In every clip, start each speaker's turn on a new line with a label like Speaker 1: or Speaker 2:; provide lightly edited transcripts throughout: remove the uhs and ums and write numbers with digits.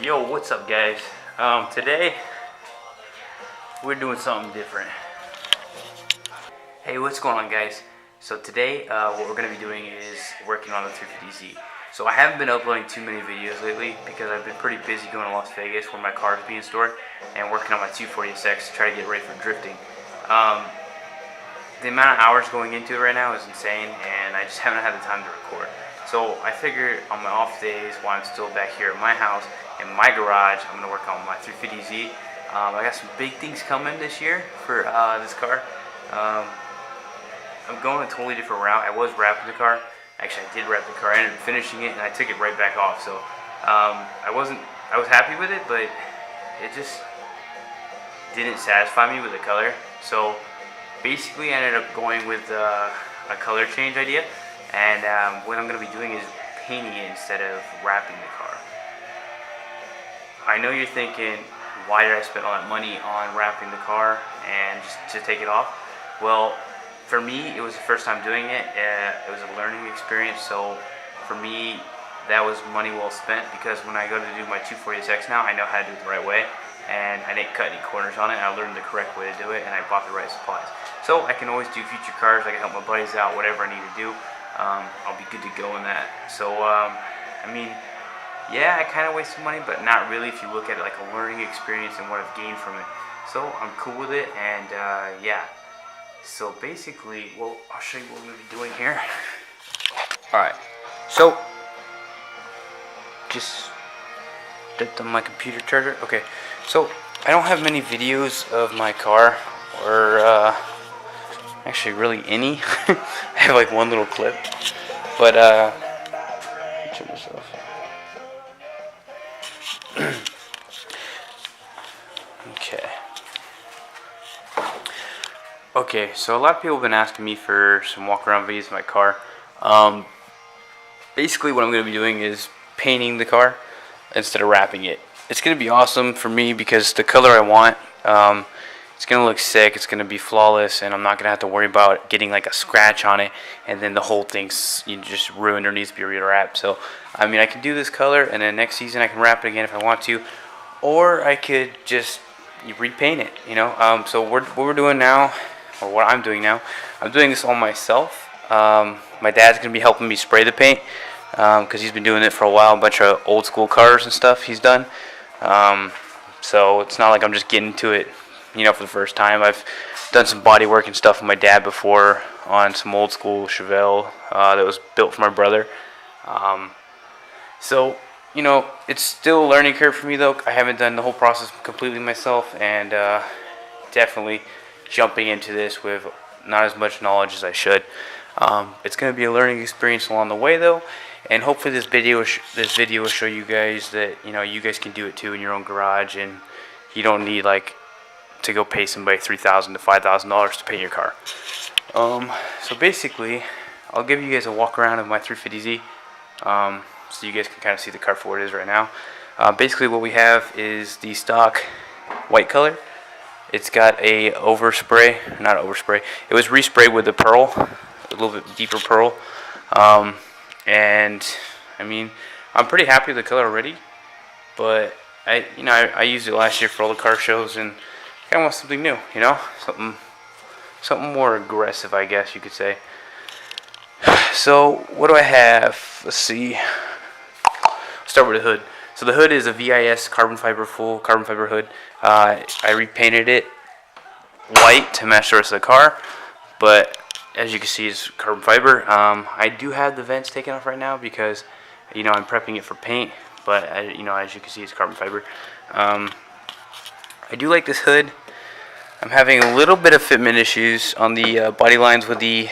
Speaker 1: Yo, what's up, guys? Today we're doing something different. Hey, what's going on, guys? So today, what we're gonna be doing is working on the 350Z. So I haven't been uploading too many videos lately because I've been pretty busy going to Las Vegas where my car is being stored and working on my 240SX to try to get ready for drifting. The amount of hours going into it right now is insane, and I just haven't had the time to record. So I figured on my off days, while I'm still back here at my house, in my garage, I'm going to work on my 350Z. I got some big things coming this year for this car. I'm going a totally different route. I was wrapping the car. Actually, I did wrap the car. I ended up finishing it, and I took it right back off. So I was happy with it, but it just didn't satisfy me with the color. So basically, I ended up going with a color change idea. And what I'm going to be doing is painting it instead of wrapping the car. I know you're thinking, why did I spend all that money on wrapping the car and just to take it off? Well, for me, it was the first time doing it. It was a learning experience, so for me, that was money well spent, because when I go to do my 240SX now, I know how to do it the right way, and I didn't cut any corners on it. I learned the correct way to do it, and I bought the right supplies. So I can always do future cars. I can help my buddies out, whatever I need to do. I'll be good to go in that. So, I mean, yeah, I kind of wasted money, but not really if you look at it like a learning experience and what I've gained from it. So I'm cool with it, and yeah. So basically, well, I'll show you what we're going to be doing here. Alright, so just dipped on my computer charger. Okay, so I don't have many videos of my car, or actually really any. I have like one little clip, but turn this off. Okay, so a lot of people have been asking me for some walk around videos of my car. Basically what I'm going to be doing is painting the car instead of wrapping it. It's going to be awesome for me because the color I want, it's going to look sick, it's going to be flawless, and I'm not going to have to worry about getting like a scratch on it and then the whole thing's just ruined or needs to be rewrapped. So, I mean, I can do this color and then next season I can wrap it again if I want to, or I could just repaint it, you know. So what we're doing now, or what I'm doing now, I'm doing this all myself. My dad's going to be helping me spray the paint because he's been doing it for a while, a bunch of old school cars and stuff he's done. So it's not like I'm just getting to it, you know, for the first time. I've done some body work and stuff with my dad before on some old school Chevelle that was built for my brother. So, you know, it's still a learning curve for me though. I haven't done the whole process completely myself, and definitely jumping into this with not as much knowledge as I should. It's going to be a learning experience along the way though, and hopefully this video will show you guys that, you know, you guys can do it too in your own garage, and you don't need like to go pay somebody $3,000 to $5,000 to paint your car. So basically, I'll give you guys a walk around of my 350Z, so you guys can kind of see the car for what it is right now. Basically what we have is the stock white color. It's got a overspray, not overspray, it was resprayed with a pearl, a little bit deeper pearl. And I mean, I'm pretty happy with the color already, but I used it last year for all the car shows, and I kind of want something new, you know, something more aggressive, I guess you could say. So what do I have? Let's see. I'll start with the hood. So the hood is a VIS carbon fiber, full carbon fiber hood. I repainted it white to match the rest of the car, but as you can see, it's carbon fiber. I do have the vents taken off right now because, you know, I'm prepping it for paint, but you know, as you can see, it's carbon fiber. I do like this hood. I'm having a little bit of fitment issues on the body lines with the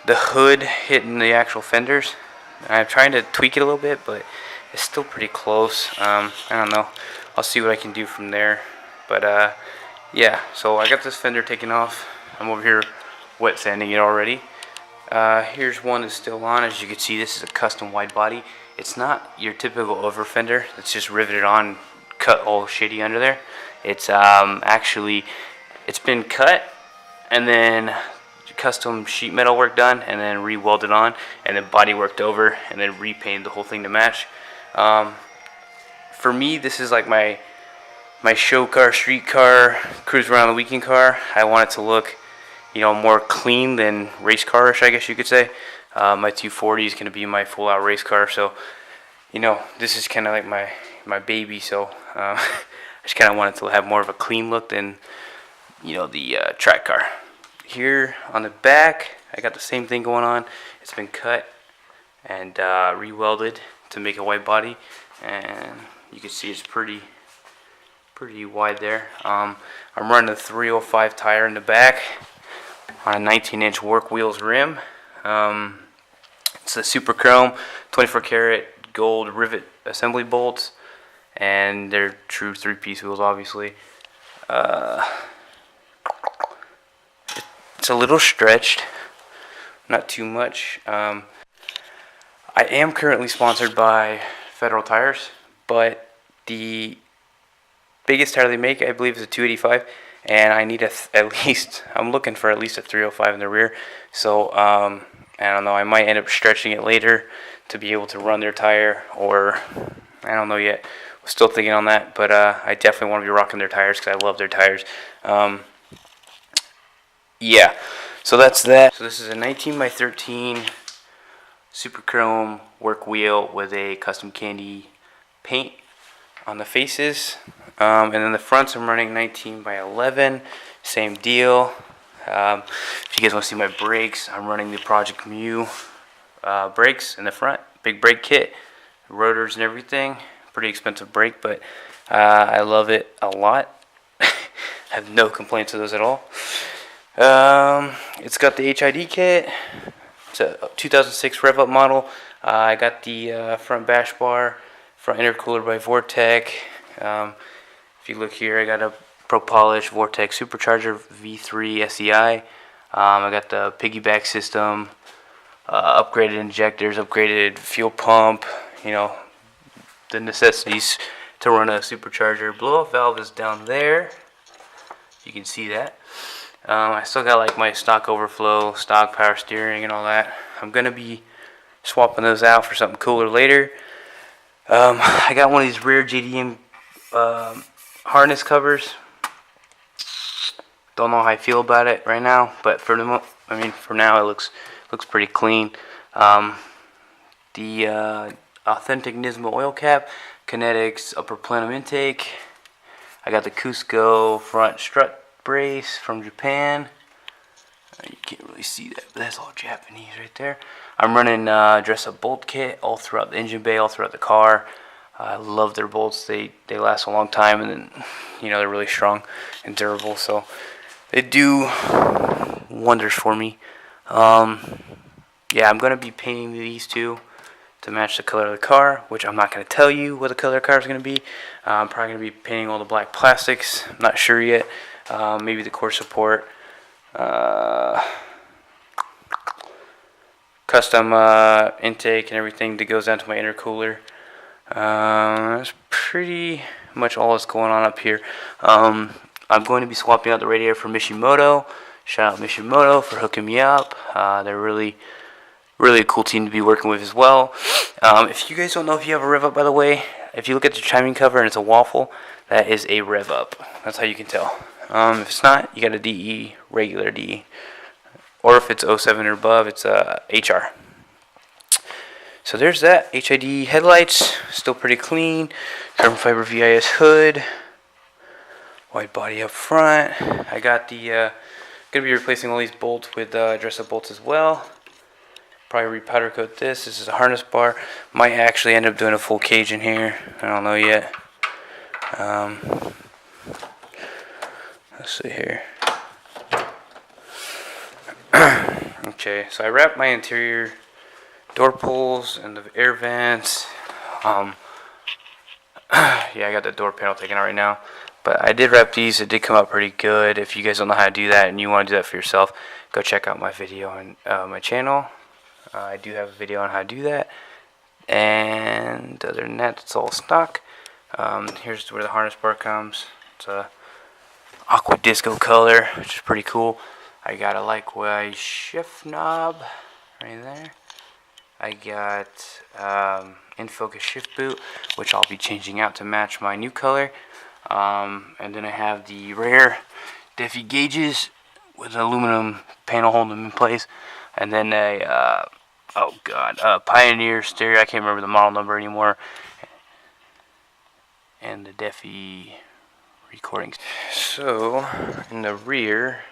Speaker 1: hood hitting the actual fenders. I'm trying to tweak it a little bit, but it's still pretty close. I don't know. I'll see what I can do from there. But yeah, so I got this fender taken off. I'm over here wet sanding it already. Here's one that's still on. As you can see, this is a custom wide body. It's not your typical over fender. It's just riveted on, cut all shitty under there. It's actually, it's been cut and then custom sheet metal work done, and then re-welded on, and then body worked over, and then repainted the whole thing to match. for me, this is like my show car, street car, cruise around the weekend car. I want it to look, more clean than race car-ish, I guess you could say. My 240 is going to be my full-out race car, so this is kind of like my baby. So I just kind of wanted to have more of a clean look than the track car. Here on the back, I got the same thing going on. It's been cut and re-welded to make a white body, and you can see it's pretty wide there. I'm running a 305 tire in the back on a 19-inch work wheels rim. It's a Super Chrome 24 karat gold rivet assembly bolts, and they're true 3-piece wheels, obviously. It's a little stretched, not too much. I am currently sponsored by Federal Tires, but the biggest tire they make, I believe, is a 285, and I need I'm looking for at least a 305 in the rear. So I don't know, I might end up stretching it later to be able to run their tire, or I don't know yet. We're still thinking on that, but I definitely want to be rocking their tires because I love their tires. Yeah, so that's that. So this is a 19x13 Super Chrome work wheel with a custom candy paint on the faces, and then the fronts I'm running 19x11, same deal. If you guys want to see my brakes, I'm running the Project Mu brakes in the front, big brake kit, rotors and everything. Pretty expensive brake, but I love it a lot. I have no complaints with those at all. It's got the HID kit. It's a 2006 Rev Up model. I got the front bash bar, front intercooler by Vortec. If you look here, I got a Pro Polish Vortec Supercharger V3 SEI. I got the piggyback system, upgraded injectors, upgraded fuel pump, the necessities to run a supercharger. Blow-off valve is down there. You can see that. I still got like my stock overflow, stock power steering and all that. I'm going to be swapping those out for something cooler later. I got one of these rare JDM harness covers. Don't know how I feel about it right now, but for now it looks pretty clean. The authentic Nismo oil cap, Kinetics upper plenum intake. I got the Cusco front strut brace from Japan. You can't really see that, but that's all Japanese right there. I'm running dress-up bolt kit all throughout the engine bay, all throughout the car. I love their bolts. They last a long time, and then they're really strong and durable, so they do wonders for me. Yeah, I'm gonna be painting these two to match the color of the car, which I'm not gonna tell you what the color of the car is gonna be. I'm probably gonna be painting all the black plastics. I'm not sure yet. Maybe the core support. Custom intake and everything that goes down to my intercooler. That's pretty much all that's going on up here. I'm going to be swapping out the radiator for Mishimoto. Shout out Mishimoto for hooking me up. They're really a cool team to be working with as well. If you guys don't know if you have a Rev Up, by the way, if you look at the chiming cover and it's a waffle, that is a Rev Up. That's how you can tell. If it's not, you got a DE, regular DE. Or if it's 07 or above, it's a HR. So there's that. HID headlights, still pretty clean. Carbon fiber VIS hood. White body up front. I got the, gonna be replacing all these bolts with dress-up bolts as well. Probably repowder coat this. This is a harness bar. Might actually end up doing a full cage in here. I don't know yet. Let's see here. Okay, so I wrapped my interior door pulls and the air vents. Yeah, I got the door panel taken out right now. But I did wrap these. It did come out pretty good. If you guys don't know how to do that and you want to do that for yourself, go check out my video on my channel. I do have a video on how to do that. And other than that, it's all stock. Here's where the harness bar comes. It's a aqua disco color, which is pretty cool. I got a likewise shift knob right there. I got in focus shift boot, which I'll be changing out to match my new color. And then I have the rare Defi gauges with an aluminum panel holding them in place, and then a Pioneer stereo. I can't remember the model number anymore. And the Defi recordings. So in the rear,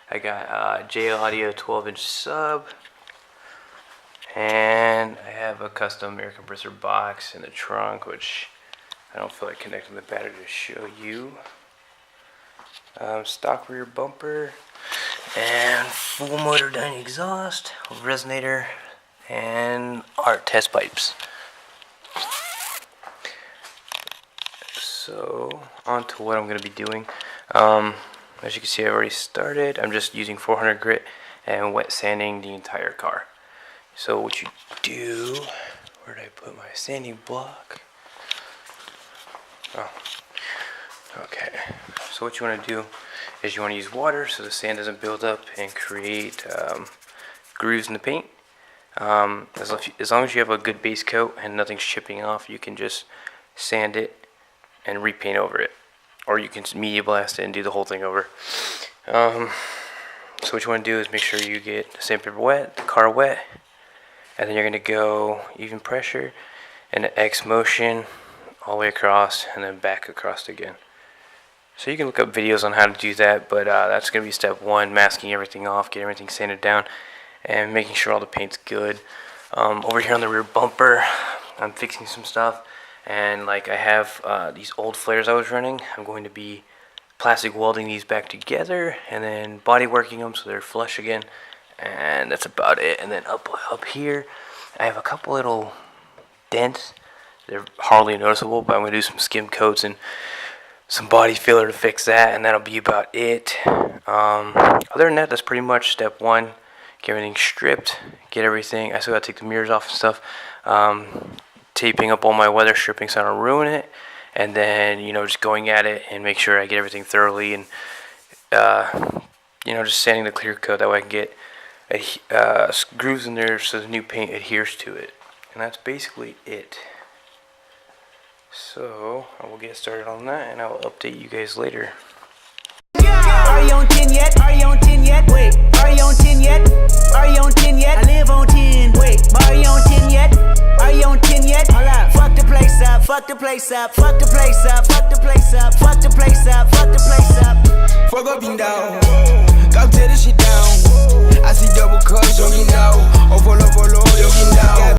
Speaker 1: I got J Audio 12-inch sub, and I have a custom air compressor box in the trunk, which I don't feel like connecting the battery to show you. Stock rear bumper, and full motor dyno exhaust, resonator, and ART test pipes. So, on to what I'm going to be doing. As you can see, I've already started. I'm just using 400 grit and wet sanding the entire car. So what you do, where did I put my sanding block? Oh, okay. So what you want to do is you want to use water so the sand doesn't build up and create grooves in the paint. As long as you have a good base coat and nothing's chipping off, you can just sand it and repaint over it, or you can media blast it and do the whole thing over. So what you want to do is make sure you get the sandpaper wet, the car wet, and then you're going to go even pressure and the X motion all the way across and then back across again. So you can look up videos on how to do that, but that's going to be step one: masking everything off, get everything sanded down, and making sure all the paint's good. Over here on the rear bumper, I'm fixing some stuff. And like I have these old flares I was running, I'm going to be plastic welding these back together and then body working them so they're flush again. And that's about it. And then up here, I have a couple little dents. They're hardly noticeable, but I'm going to do some skim coats and some body filler to fix that, and that'll be about it. Other than that, that's pretty much step one. Get everything stripped, get everything. I still got to take the mirrors off and stuff. Taping up all my weather stripping so I don't ruin it, and then just going at it and make sure I get everything thoroughly, and just sanding the clear coat, that way I can get grooves in there so the new paint adheres to it. And that's basically it. So I will get started on that, and I will update you guys later.
Speaker 2: Are you on 10 yet? Are you on 10 yet? Wait, are you on 10 yet? Are you on 10 yet? I live on 10. Wait, are you on 10 yet? Are you on 10 yet? Hold up. Fuck the place up, fuck the place up, fuck the place up, fuck the place up, fuck the place up, fuck the place up.